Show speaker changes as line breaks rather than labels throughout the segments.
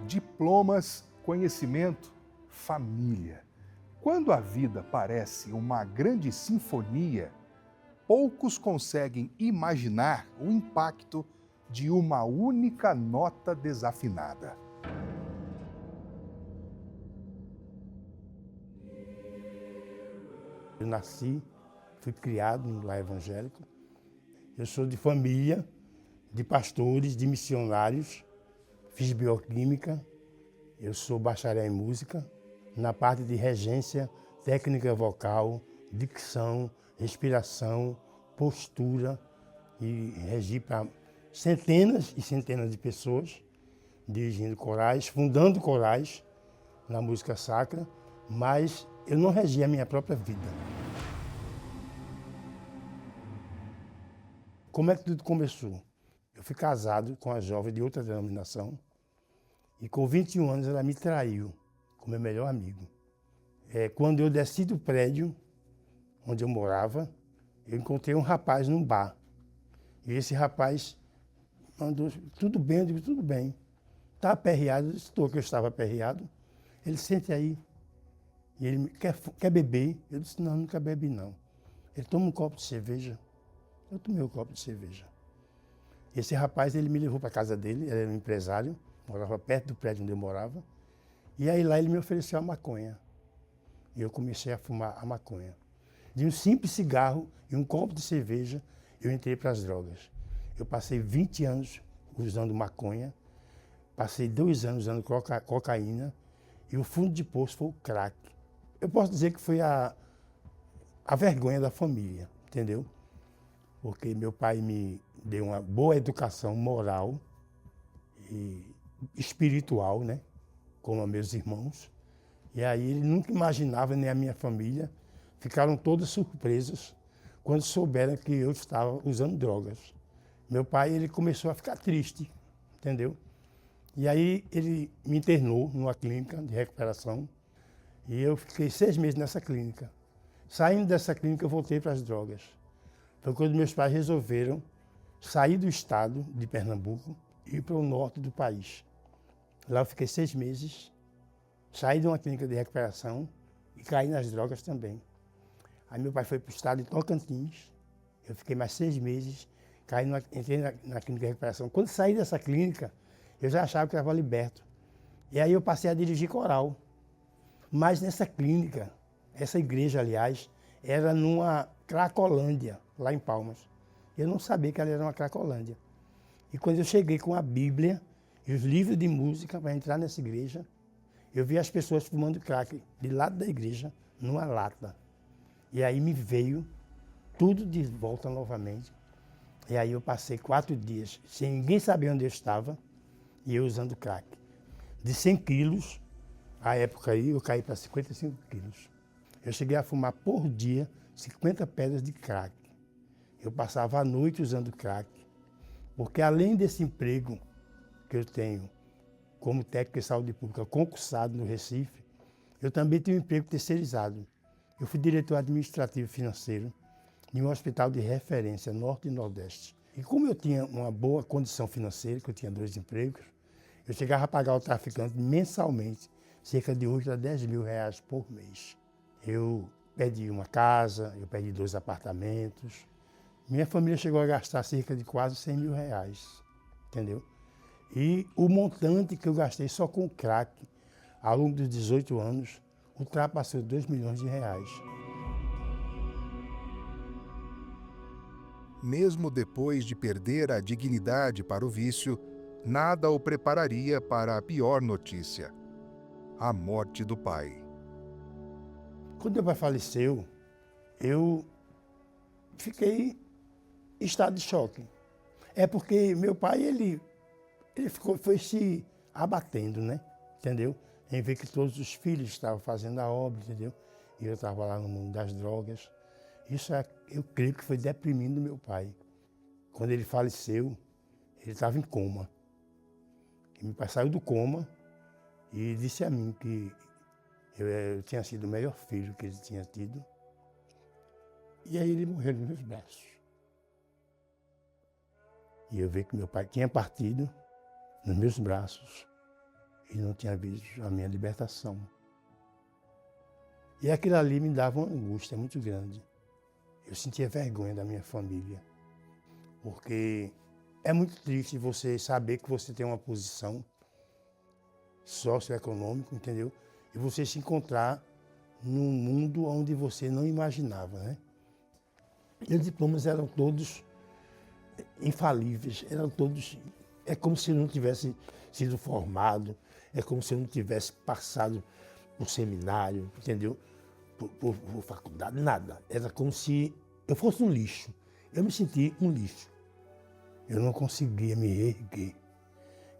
Diplomas, conhecimento, família. Quando a vida parece uma grande sinfonia, poucos conseguem imaginar o impacto de uma única nota desafinada.
Eu nasci, fui criado no lar evangélico. Eu sou de família, de pastores, de missionários. Fiz bioquímica, eu sou bacharel em música, na parte de regência, técnica vocal, dicção, respiração, postura, e regi para centenas e centenas de pessoas, dirigindo corais, fundando corais na música sacra, mas eu não regi a minha própria vida. Como é que tudo começou? Eu fui casado com uma jovem de outra denominação e com 21 anos ela me traiu com meu melhor amigo. Quando eu desci do prédio onde eu morava, eu encontrei um rapaz num bar. E esse rapaz mandou, tudo bem? Eu digo, tudo bem. Está aperreado? Eu disse, estou, que eu estava aperreado. Ele, sente aí. E ele, quer beber? Eu disse, não, nunca bebe não. Ele, toma um copo de cerveja. Eu tomei um copo de cerveja. Esse rapaz, ele me levou para a casa dele, ele era um empresário, morava perto do prédio onde eu morava. E aí lá ele me ofereceu a maconha. E eu comecei a fumar a maconha. De um simples cigarro e um copo de cerveja, eu entrei para as drogas. Eu passei 20 anos usando maconha, passei 2 anos usando cocaína, e o fundo de poço foi o crack. Eu posso dizer que foi a vergonha da família, entendeu? Porque meu pai me deu uma boa educação moral e espiritual, né? Como a meus irmãos. E aí ele nunca imaginava, nem a minha família, ficaram todos surpresos quando souberam que eu estava usando drogas. Meu pai, ele começou a ficar triste, entendeu? E aí ele me internou numa clínica de recuperação e eu fiquei 6 meses nessa clínica. Saindo dessa clínica, eu voltei para as drogas. Foi quando meus pais resolveram sair do estado de Pernambuco e ir para o norte do país. Lá eu fiquei 6 meses, saí de uma clínica de recuperação e caí nas drogas também. Aí meu pai foi para o estado de Tocantins, eu fiquei mais 6 meses, entrei na clínica de recuperação. Quando saí dessa clínica, eu já achava que estava liberto. E aí eu passei a dirigir coral. Mas nessa clínica, essa igreja, aliás, era numa Cracolândia, lá em Palmas. Eu não sabia que ela era uma Cracolândia. E quando eu cheguei com a Bíblia e os livros de música para entrar nessa igreja, eu vi as pessoas fumando crack de lado da igreja, numa lata. E aí me veio tudo de volta novamente. E aí eu passei 4 dias sem ninguém saber onde eu estava e eu usando crack. De 100 quilos, à época aí, eu caí para 55 quilos. Eu cheguei a fumar por dia 50 pedras de crack. Eu passava a noite usando crack, porque além desse emprego que eu tenho como técnico de saúde pública concursado no Recife, eu também tenho um emprego terceirizado. Eu fui diretor administrativo e financeiro em um hospital de referência Norte e Nordeste. E como eu tinha uma boa condição financeira, que eu tinha 2 empregos, eu chegava a pagar ao traficante mensalmente cerca de 8 a 10 mil reais por mês. Eu perdi uma casa, eu perdi 2 apartamentos. Minha família chegou a gastar cerca de quase 100 mil reais, entendeu? E o montante que eu gastei só com crack ao longo dos 18 anos ultrapassou 2 milhões de reais.
Mesmo depois de perder a dignidade para o vício, nada o prepararia para a pior notícia: a morte do pai.
Quando meu pai faleceu, eu fiquei em estado de choque. É porque meu pai, ele foi se abatendo, né? Entendeu? Em ver que todos os filhos estavam fazendo a obra, entendeu? E eu estava lá no mundo das drogas. Isso, eu creio que foi deprimindo meu pai. Quando ele faleceu, ele estava em coma. E meu pai saiu do coma e disse a mim que eu tinha sido o melhor filho que ele tinha tido. E aí ele morreu nos meus braços. E eu vi que meu pai tinha partido nos meus braços. e não tinha visto a minha libertação. E aquilo ali me dava uma angústia muito grande. Eu sentia vergonha da minha família, porque é muito triste você saber que você tem uma posição socioeconômica, entendeu? E você se encontrar num mundo onde você não imaginava, né? E os diplomas eram todos infalíveis, eram todos... É como se eu não tivesse sido formado, é como se eu não tivesse passado por seminário, entendeu? Por faculdade, nada. Era como se eu fosse um lixo. Eu me senti um lixo. Eu não conseguia me erguer.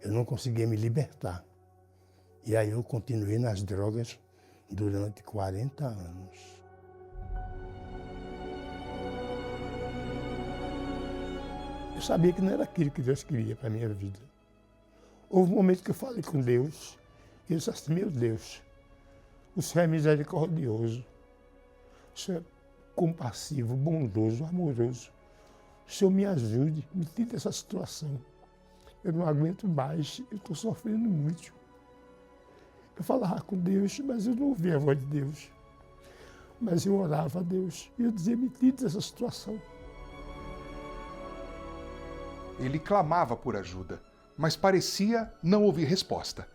Eu não conseguia me libertar. E aí eu continuei nas drogas durante 40 anos. Eu sabia que não era aquilo que Deus queria para a minha vida. Houve um momento que eu falei com Deus, e eu disse assim, meu Deus, o Senhor é misericordioso, o Senhor é compassivo, bondoso, amoroso. O Senhor me ajude, me tire dessa situação. Eu não aguento mais, eu estou sofrendo muito. Eu falava com Deus, mas eu não ouvia a voz de Deus. Mas eu orava a Deus e eu dizia, me tire dessa situação.
Ele clamava por ajuda, mas parecia não ouvir resposta.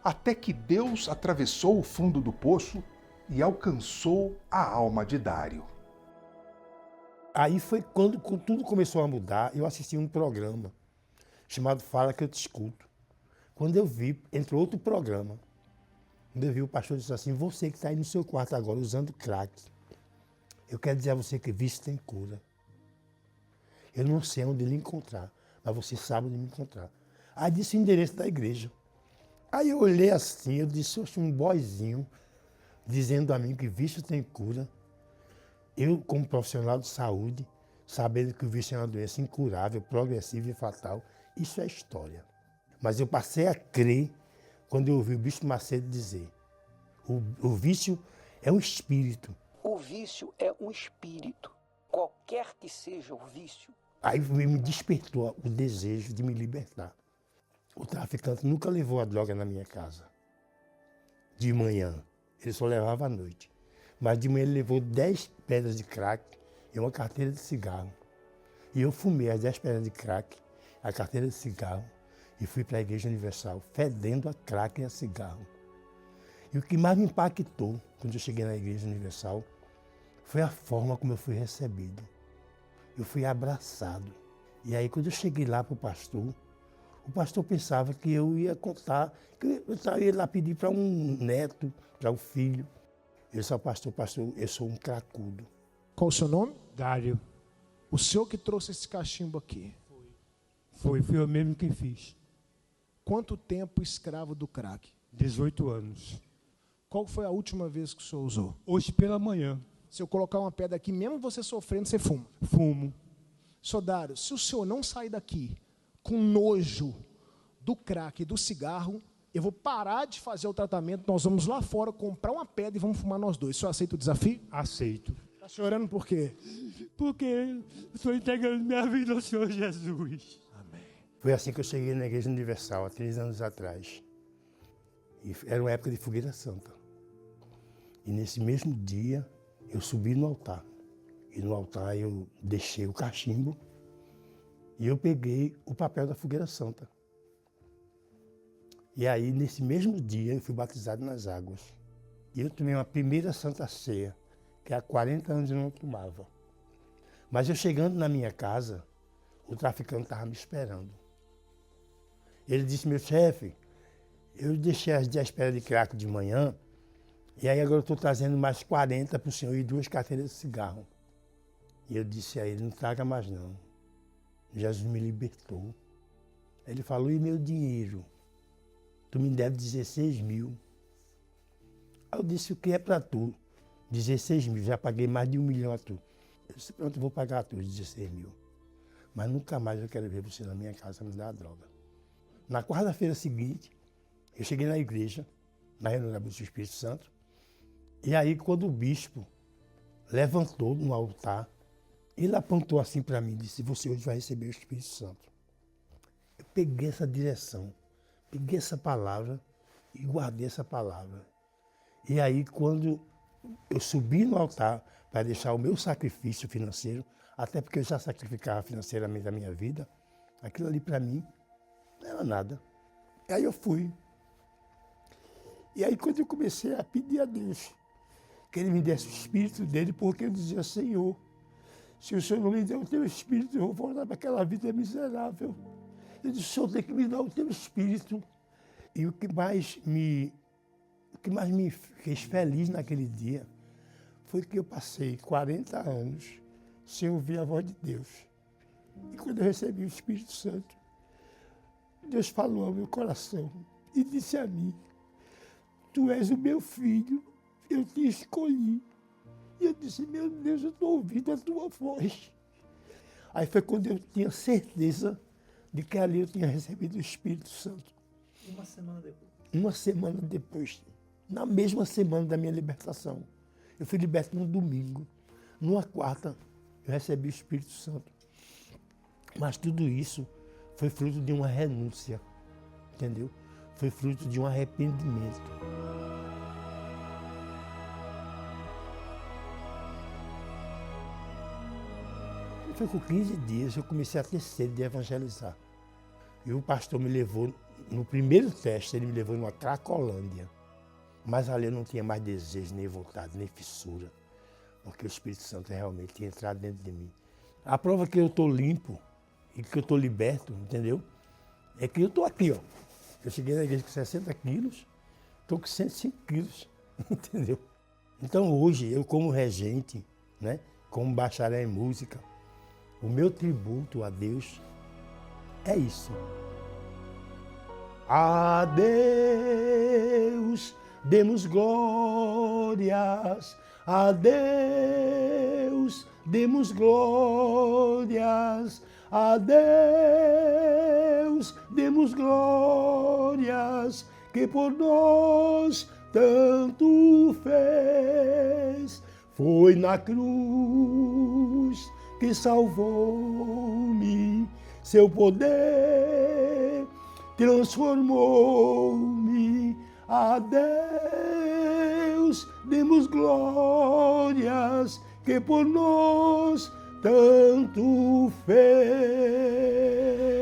Até que Deus atravessou o fundo do poço e alcançou a alma de Dário.
Aí foi quando tudo começou a mudar. Eu assisti um programa chamado Fala Que Eu Te Escuto. Quando eu vi, entrou outro programa. Quando eu vi, o pastor disse assim, você que está aí no seu quarto agora usando crack, eu quero dizer a você que vício tem cura. Eu não sei onde lhe encontrar, mas você sabe onde me encontrar. Aí disse o endereço da igreja. Aí eu olhei assim, eu disse, oxe, um boizinho dizendo a mim que vício tem cura. Eu, como profissional de saúde, sabendo que o vício é uma doença incurável, progressiva e fatal, isso é história. Mas eu passei a crer quando eu ouvi o Bispo Macedo dizer, o vício é um espírito.
O vício é um espírito, qualquer que seja o vício.
Aí me despertou o desejo de me libertar. O traficante nunca levou a droga na minha casa. De manhã, ele só levava à noite. Mas de manhã ele levou 10 pedras de crack e uma carteira de cigarro. E eu fumei as 10 pedras de crack, a carteira de cigarro, e fui para a Igreja Universal, fedendo a crack e a cigarro. E o que mais me impactou, quando eu cheguei na Igreja Universal, foi a forma como eu fui recebido. Eu fui abraçado. E aí, quando eu cheguei lá para o pastor pensava que eu ia contar, que eu ia lá pedir para um neto, para um filho. Eu disse ao pastor, eu sou um cracudo.
Qual o seu nome?
Dário.
O senhor que trouxe esse cachimbo aqui.
Fui eu mesmo quem fiz.
Quanto tempo escravo do crack?
18 anos.
Qual foi a última vez que o senhor usou?
Hoje pela manhã.
Se eu colocar uma pedra aqui, mesmo você sofrendo, você fuma.
Fumo.
Senhor Dário, se o senhor não sair daqui com nojo do crack e do cigarro, eu vou parar de fazer o tratamento, nós vamos lá fora comprar uma pedra e vamos fumar nós dois. O senhor aceita o desafio?
Aceito.
Está chorando por quê?
Porque eu estou entregando minha vida ao Senhor Jesus.
Amém.
Foi assim que eu cheguei na Igreja Universal, há 3 anos atrás. E era uma época de fogueira santa. E nesse mesmo dia, eu subi no altar. E no altar eu deixei o cachimbo e eu peguei o papel da fogueira santa. E aí, nesse mesmo dia, eu fui batizado nas águas. E eu tomei uma primeira Santa Ceia, que há 40 anos eu não tomava. Mas eu chegando na minha casa, o traficante estava me esperando. Ele disse, meu chefe, eu deixei as 10 pedras de crack de manhã, e aí agora eu estou trazendo mais 40 para o senhor e 2 carteiras de cigarro. E eu disse a ele, não traga mais não. Jesus me libertou. Ele falou, e meu dinheiro? Tu me deve 16 mil. Aí eu disse, o que é para tu? 16 mil, já paguei mais de 1 milhão a tu. Eu disse, pronto, eu vou pagar a tu 16 mil. Mas nunca mais eu quero ver você na minha casa me dar droga. Na quarta-feira seguinte, eu cheguei na igreja, na reunião da Luz do Espírito Santo, e aí quando o bispo levantou no altar, ele apontou assim para mim e disse, você hoje vai receber o Espírito Santo. Eu peguei essa direção, peguei essa palavra e guardei essa palavra. E aí, quando eu subi no altar para deixar o meu sacrifício financeiro, até porque eu já sacrificava financeiramente a minha vida, aquilo ali para mim não era nada. E aí eu fui. E aí quando eu comecei a pedir a Deus que Ele me desse o Espírito dele, porque eu dizia, Senhor, se o Senhor não me der o teu Espírito, eu vou voltar para aquela vida miserável. Eu disse, o Senhor tem que me dar o teu Espírito. E o que mais me fez feliz naquele dia foi que eu passei 40 anos sem ouvir a voz de Deus. E quando eu recebi o Espírito Santo, Deus falou ao meu coração e disse a mim, tu és o meu filho, eu te escolhi. E eu disse, meu Deus, eu estou ouvindo a tua voz. Aí foi quando eu tinha certeza de que ali eu tinha recebido o Espírito Santo.
Uma semana depois?
Uma semana depois, na mesma semana da minha libertação. Eu fui liberto num domingo. Numa quarta, eu recebi o Espírito Santo. Mas tudo isso foi fruto de uma renúncia, entendeu? Foi fruto de um arrependimento. Foi com 15 dias eu comecei a ter sede de evangelizar. E o pastor me levou, no primeiro teste, ele me levou numa Cracolândia. Mas ali eu não tinha mais desejo, nem vontade, nem fissura. Porque o Espírito Santo realmente tinha entrado dentro de mim. A prova que eu estou limpo e que eu estou liberto, entendeu? É que eu estou aqui, ó. Eu cheguei na igreja com 60 quilos, estou com 105 quilos, entendeu? Então hoje, eu como regente, né, como bacharel em música, o meu tributo a Deus é isso. A Deus demos glórias, a Deus demos glórias, a Deus demos glórias, que por nós tanto fez. Foi na cruz que salvou-me, seu poder transformou-me. A Deus demos glórias, que por nós tanto fez.